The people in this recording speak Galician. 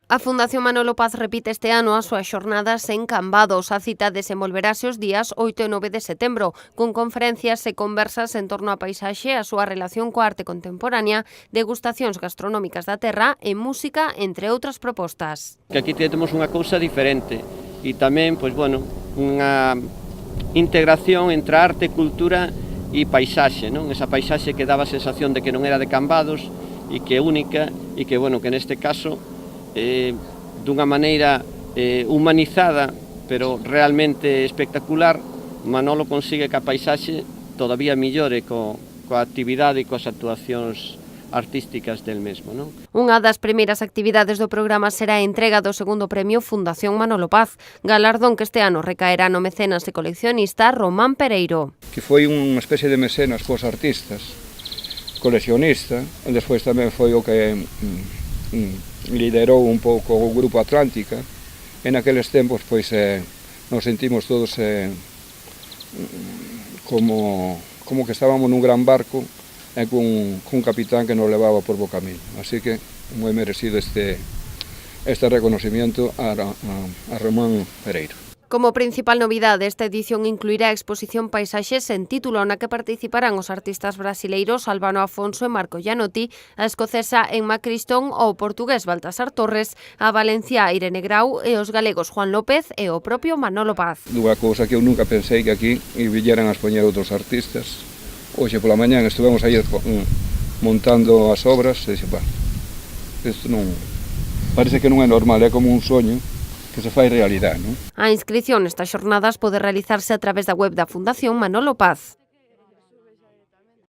A Fundación Manolo Paz repite este ano as súas xornadas en Cambados. A cita desenvolverase os días 8 e 9 de setembro, con conferencias e conversas en torno á paisaxe, a súa relación coa arte contemporánea, degustacións gastronómicas da terra e música, entre outras propostas. Que aquí temos unha cousa diferente e tamén, pois, bueno, unha integración entre arte, cultura e paisaxe, non? Esa paisaxe que daba a sensación de que non era de Cambados e que é única e que, bueno, que neste caso dunha maneira humanizada, pero realmente espectacular, Manolo consigue que a paisaxe todavía millore coa actividade e coas actuacións artísticas del mesmo, non? Unha das primeiras actividades do programa será a entrega do segundo premio Fundación Manolo Paz, galardón que este ano recaerá no mecenas e coleccionista Román Pereiro. Que foi unha especie de mecenas cos artistas, coleccionista, e despois tamén foi o que liderou un pouco o Grupo Atlántica. En aqueles tempos pois nos sentimos todos como que estábamos nun gran barco e cun capitán que nos levaba por bo camiño. Así que moi merecido este reconocimiento a Román Pereiro. Como principal novidade, esta edición incluirá a exposición Paisaxes en título, na que participarán os artistas brasileiros Albano Afonso e Marco Gianotti, a escocesa Emma Cristón, o portugués Baltasar Torres, a valenciá Irene Grau e os galegos Juan López e o propio Manolo Paz. Dunha cousa que eu nunca pensei que aquí vieran a expoñer outros artistas. Hoxe pola mañá estivemos aí montando as obras e dixo, isto non, parece que non é normal, é como un soño que se fai realidade, non? A inscrición nestas xornadas pode realizarse a través da web da Fundación Manolo Paz.